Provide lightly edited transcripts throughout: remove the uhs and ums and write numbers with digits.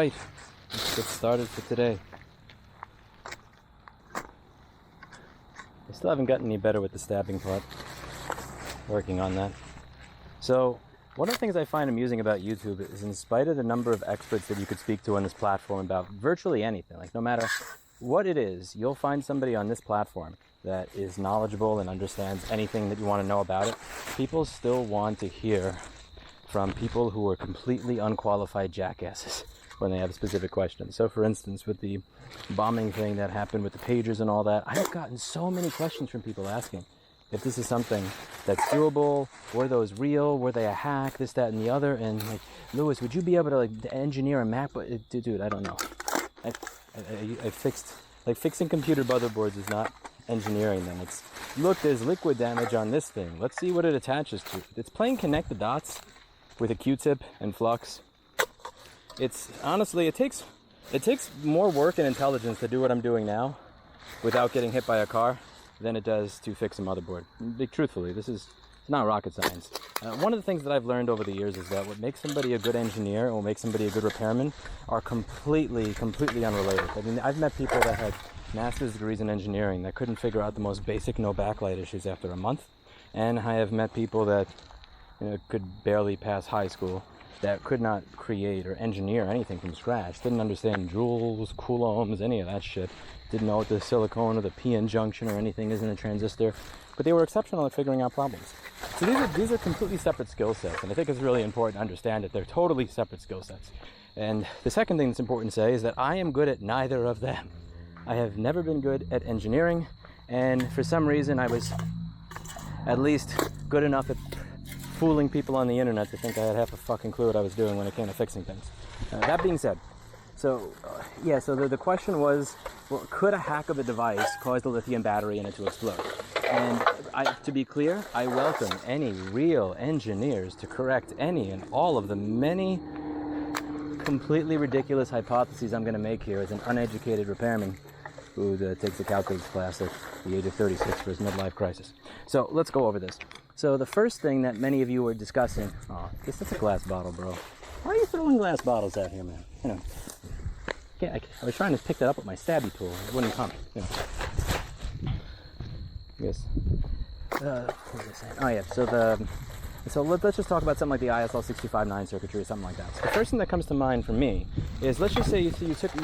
Alright, let's get started for today. I still haven't gotten any better with the stabbing part. Working on that. So, one of the things I find amusing about YouTube is in spite of the number of experts that you could speak to on this platform about virtually anything, like no matter what it is, you'll find somebody on this platform that is knowledgeable and understands anything that you want to know about it. People still want to hear from people who are completely unqualified jackasses when they have specific questions. So for instance, with the bombing thing that happened with the pagers and all that, I've gotten so many questions from people asking if this is something that's doable, were those real, were they a hack, this, that, and the other, and like, Lewis, would you be able to engineer a MacBook? Dude, I don't know. I fixed, fixing computer motherboards is not engineering them. It's, look, there's liquid damage on this thing. Let's see what it attaches to. It's playing connect the dots with a Q-tip and flux. It's, honestly, it takes more work and intelligence to do what I'm doing now without getting hit by a car than it does to fix a motherboard. Truthfully, it's not rocket science. One of the things that I've learned over the years is that what makes somebody a good engineer or makes somebody a good repairman are completely unrelated. I mean, I've met people that had master's degrees in engineering that couldn't figure out the most basic no backlight issues after a month. And I have met people that could barely pass high school that could not create or engineer anything from scratch, didn't understand joules, coulombs, any of that shit, didn't know what the silicone or the p-n junction or anything is in a transistor, but they were exceptional at figuring out problems. So these are completely separate skill sets, and I think it's really important to understand that they're totally separate skill sets. And the second thing that's important to say is that I am good at neither of them. I have never been good at engineering, and for some reason I was at least good enough at fooling people on the internet to think I had half a fucking clue what I was doing when it came to fixing things. That being said, so the question was, well, could a hack of a device cause the lithium battery in it to explode? And to be clear, I welcome any real engineers to correct any and all of the many completely ridiculous hypotheses I'm going to make here as an uneducated repairman who takes a calculus class at the age of 36 for his midlife crisis. So let's go over this. So the first thing that many of you were discussing, that's a glass bottle, bro. Why are you throwing glass bottles out here, man? I was trying to pick that up with my stabby tool. It wouldn't come. Yes. What was I saying? Oh yeah. So let's just talk about something like the ISL 629 circuitry or something like that. So the first thing that comes to mind for me is, let's just say you take a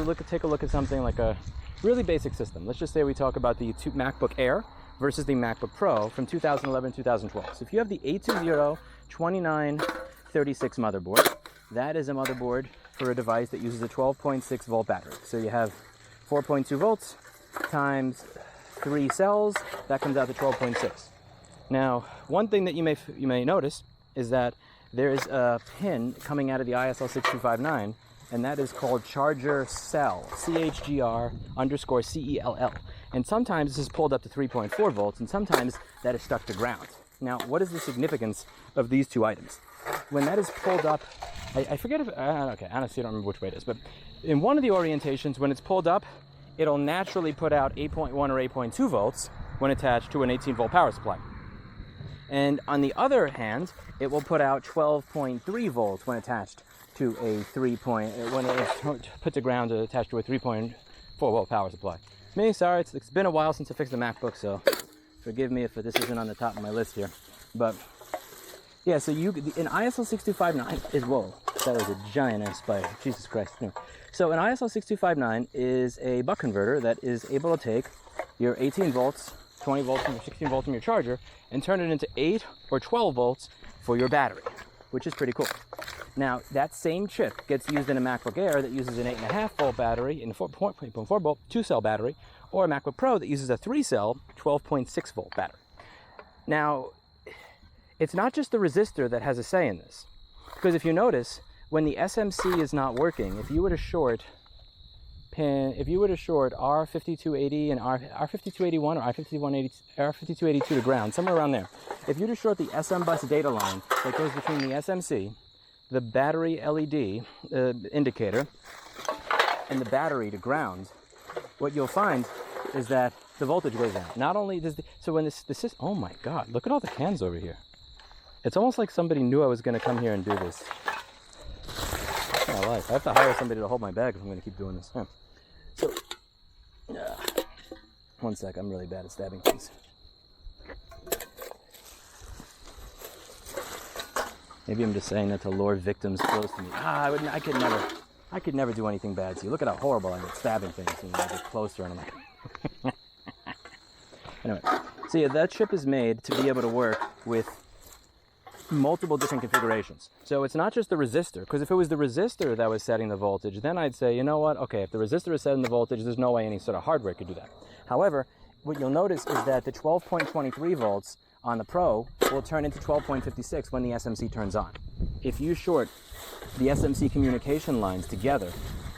look at something like a really basic system. Let's just say we talk about the MacBook Air versus the MacBook Pro from 2011-2012. So if you have the A202936 motherboard, that is a motherboard for a device that uses a 12.6 volt battery. So you have 4.2 volts times 3 cells, that comes out to 12.6. Now, one thing that you may notice is that there is a pin coming out of the ISL 6259, and that is called charger cell, CHGR_CELL. And sometimes this is pulled up to 3.4 volts, and sometimes that is stuck to ground. Now, what is the significance of these two items? When that is pulled up, I forget if, okay, honestly I don't remember which way it is, but in one of the orientations, when it's pulled up, it'll naturally put out 8.1 or 8.2 volts when attached to an 18 volt power supply. And on the other hand, it will put out 12.3 volts when attached to a when it's put to ground attached to a 3.4 volt power supply. Sorry, it's been a while since I fixed the MacBook, so forgive me if this isn't on the top of my list here. But yeah, so in ISL 6259 is, whoa, that was a giant ass spider, Jesus Christ. No. So an ISL 6259 is a buck converter that is able to take your 18 volts, 20 volts, and 16 volts from your charger and turn it into 8 or 12 volts for your battery, which is pretty cool. Now, that same chip gets used in a MacBook Air that uses an 8.5 volt battery and a 4.4 volt 2-cell battery, or a MacBook Pro that uses a 3-cell 12.6 volt battery. Now, it's not just the resistor that has a say in this, because if you notice, when the SMC is not working, if you were to short R5280 and R5281 or R5282 to ground, somewhere around there, if you were to short the SM bus data line that goes between the SMC, the battery LED indicator, and the battery to ground, what you'll find is that the voltage goes down. Not only does so when this is, oh my God, look at all the cans over here. It's almost like somebody knew I was going to come here and do this. Yeah, life. I have to hire somebody to hold my bag if I'm going to keep doing this. Yeah. So, one sec, I'm really bad at stabbing things. Maybe I'm just saying that to lure victims close to me. I could never do anything bad to you. Look at how horrible I am at stabbing things. And I get closer and I'm like... Anyway, so yeah, that chip is made to be able to work with multiple different configurations. So it's not just the resistor, because if it was the resistor that was setting the voltage, then I'd say, you know what, okay, if the resistor is setting the voltage, there's no way any sort of hardware could do that. However, what you'll notice is that the 12.23 volts on the Pro will turn into 12.56 when the SMC turns on. If you short the SMC communication lines together,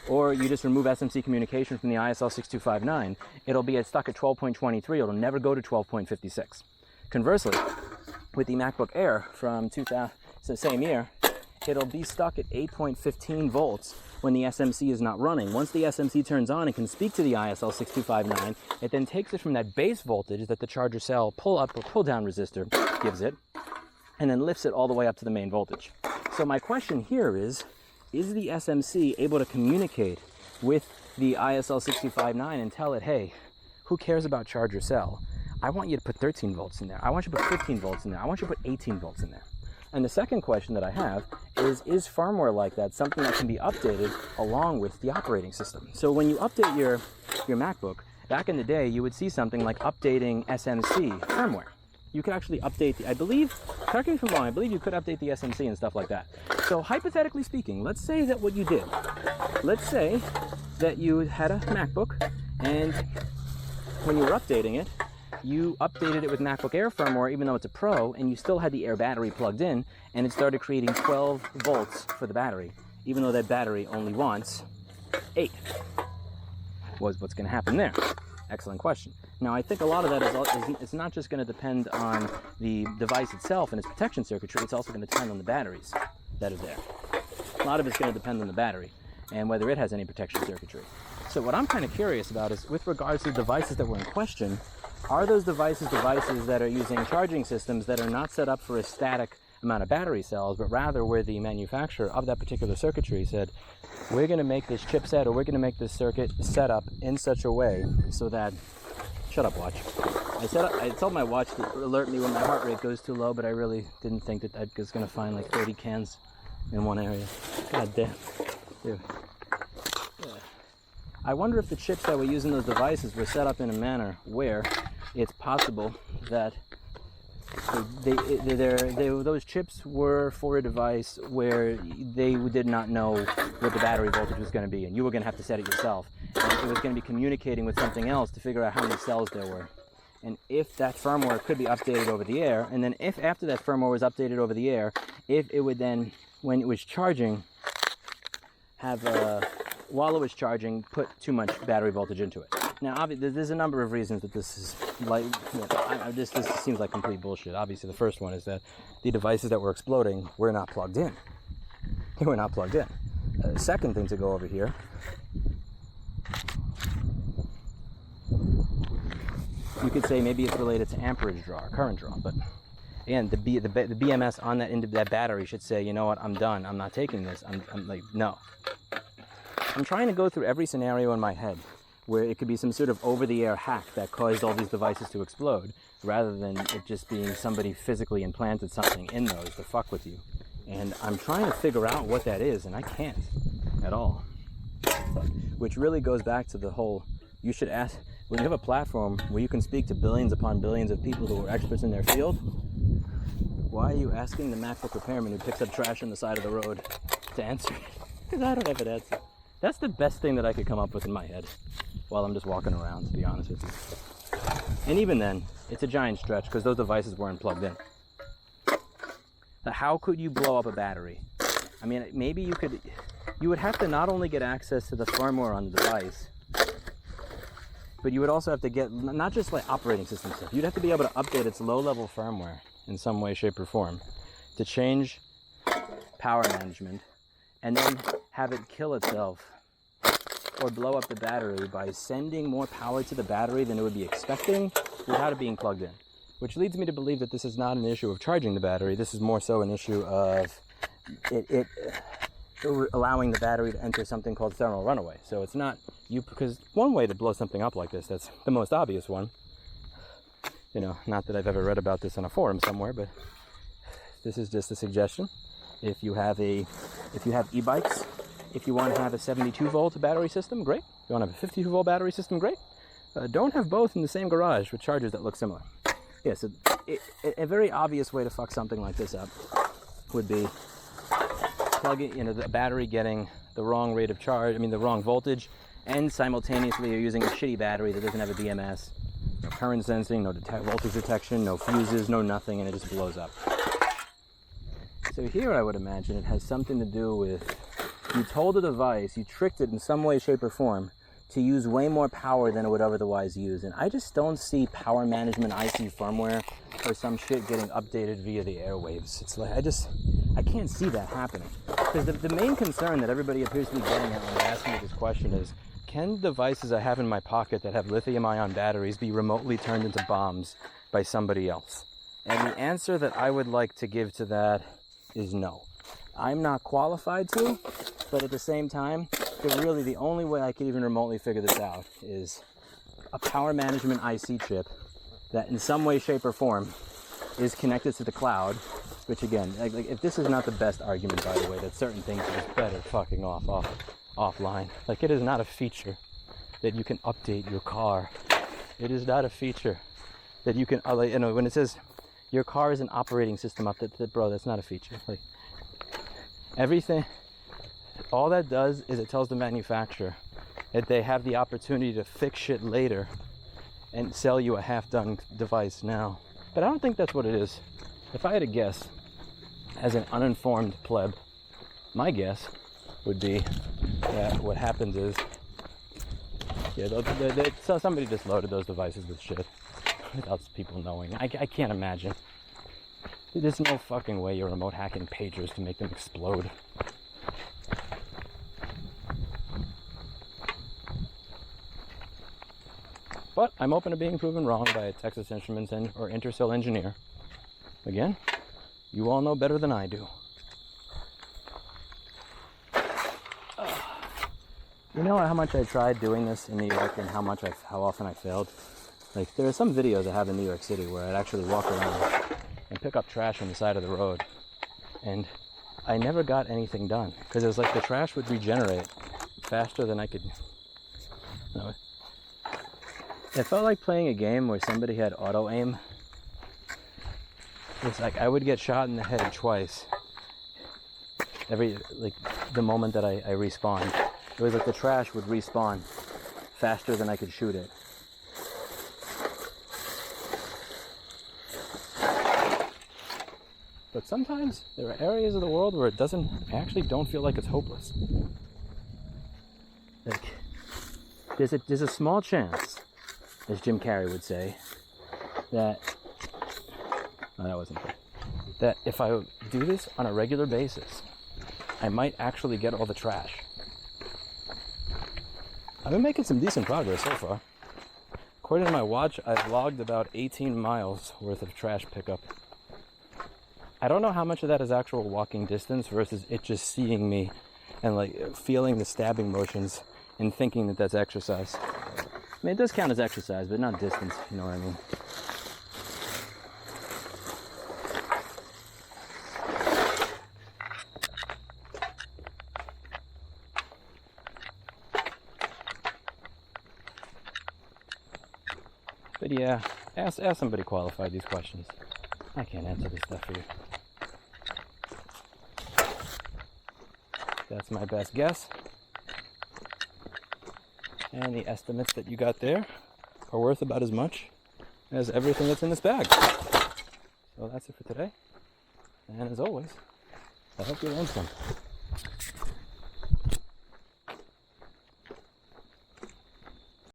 or you just remove SMC communication from the ISL 6259, it'll be stuck at 12.23. It'll never go to 12.56. Conversely, with the MacBook Air from 2000, so same year, it'll be stuck at 8.15 volts when the SMC is not running. Once the SMC turns on and can speak to the ISL 6259, it then takes it from that base voltage that the charger cell pull-up or pull-down resistor gives it, and then lifts it all the way up to the main voltage. So my question here is the SMC able to communicate with the ISL 6259 and tell it, hey, who cares about charger cell? I want you to put 13 volts in there. I want you to put 15 volts in there. I want you to put 18 volts in there. And the second question that I have is firmware like that something that can be updated along with the operating system? So when you update your MacBook, back in the day, you would see something like updating SMC firmware. You could actually update I believe, correct me if I'm wrong, I believe you could update the SMC and stuff like that. So hypothetically speaking, let's say that what you did, let's say that you had a MacBook and when you were updating it, you updated it with MacBook Air firmware, even though it's a Pro, and you still had the Air battery plugged in, and it started creating 12 volts for the battery, even though that battery only wants 8. What's going to happen there? Excellent question. Now, I think a lot of that is it's not just going to depend on the device itself and its protection circuitry, it's also going to depend on the batteries that are there. A lot of it's going to depend on the battery and whether it has any protection circuitry. So what I'm kind of curious about is, with regards to the devices that were in question, are those devices that are using charging systems that are not set up for a static amount of battery cells, but rather where the manufacturer of that particular circuitry said, we're going to make this chipset or we're going to make this circuit set up in such a way so that... Shut up, watch. I told my watch to alert me when my heart rate goes too low, but I really didn't think that I was going to find like 30 cans in one area. God damn. Dude. Yeah. I wonder if the chips that were using those devices were set up in a manner where it's possible that those chips were for a device where they did not know what the battery voltage was going to be, and you were going to have to set it yourself. And it was going to be communicating with something else to figure out how many cells there were. And if that firmware could be updated over the air, and then if after that firmware was updated over the air, if it would then, when it was charging, while it was charging, put too much battery voltage into it. Now, obviously, there's a number of reasons that this is like, this seems like complete bullshit. Obviously, the first one is that the devices that were exploding were not plugged in. They were not plugged in. Second thing to go over here, you could say maybe it's related to amperage draw, or current draw, but again, the BMS on that battery should say, you know what, I'm done. I'm not taking this. I'm like, no. I'm trying to go through every scenario in my head where it could be some sort of over-the-air hack that caused all these devices to explode, rather than it just being somebody physically implanted something in those to fuck with you. And I'm trying to figure out what that is, and I can't at all. Which really goes back to the whole, you should ask, when you have a platform where you can speak to billions upon billions of people who are experts in their field, why are you asking the MacBook repairman who picks up trash on the side of the road to answer it? Because I don't have an answer. That's the best thing that I could come up with in my head while I'm just walking around, to be honest with you. And even then, it's a giant stretch because those devices weren't plugged in. Now, how could you blow up a battery? I mean, maybe you would have to not only get access to the firmware on the device, but you would also have to get, not just like operating system stuff, you'd have to be able to update its low-level firmware in some way, shape, or form to change power management and then have it kill itself or blow up the battery by sending more power to the battery than it would be expecting without it being plugged in. Which leads me to believe that this is not an issue of charging the battery. This is more so an issue of allowing the battery to enter something called thermal runaway. So it's not you, because one way to blow something up like this, that's the most obvious one. You know, not that I've ever read about this on a forum somewhere, but this is just a suggestion. If you have e-bikes, if you want to have a 72 volt battery system, great. If you want to have a 52 volt battery system, great. Don't have both in the same garage with chargers that look similar. Yeah, so a very obvious way to fuck something like this up would be plugging, you know, the battery getting the wrong rate of charge, the wrong voltage, and simultaneously you're using a shitty battery that doesn't have a BMS, no current sensing, no voltage detection, no fuses, no nothing, and it just blows up. So here I would imagine it has something to do with, you told the device, you tricked it in some way, shape, or form to use way more power than it would otherwise use. And I just don't see power management IC firmware or some shit getting updated via the airwaves. It's like, I can't see that happening. Because the main concern that everybody appears to be getting at when they're asking me this question is, can devices I have in my pocket that have lithium-ion batteries be remotely turned into bombs by somebody else? And the answer that I would like to give to that is no. I'm not qualified to, but at the same time, really the only way I could even remotely figure this out is a power management IC chip that in some way, shape, or form is connected to the cloud, which again, like if this is not the best argument, by the way, that certain things are just better fucking offline. Like, it is not a feature that you can update your car. It is not a feature that you can, when it says your car is an operating system update, bro, that's not a feature. Like, everything, all that does is it tells the manufacturer that they have the opportunity to fix shit later and sell you a half-done device now. But I don't think that's what it is. If I had to guess, as an uninformed pleb, my guess would be that what happens is, so somebody just loaded those devices with shit without people knowing. I can't imagine. There's no fucking way you're remote hacking pagers to make them explode. But I'm open to being proven wrong by a Texas Instruments or Intersil engineer. Again, you all know better than I do. You know how much I tried doing this in New York and how often I failed? Like, there are some videos I have in New York City where I'd actually walk around and pick up trash on the side of the road, and I never got anything done because it was like the trash would regenerate faster than I could. No, it felt like playing a game where somebody had auto aim. It's like I would get shot in the head twice the moment that I respawned. It was like the trash would respawn faster than I could shoot it. But sometimes there are areas of the world where I actually don't feel like it's hopeless. Like, there's a small chance, as Jim Carrey would say, that that if I do this on a regular basis, I might actually get all the trash. I've been making some decent progress so far. According to my watch, I've logged about 18 miles worth of trash pickup. I don't know how much of that is actual walking distance versus it just seeing me and like feeling the stabbing motions and thinking that that's exercise. I mean, it does count as exercise, but not distance, you know what I mean? But yeah, ask somebody qualified these questions. I can't answer this stuff for you. That's my best guess. And the estimates that you got there are worth about as much as everything that's in this bag. So that's it for today. And as always, I hope you learned something.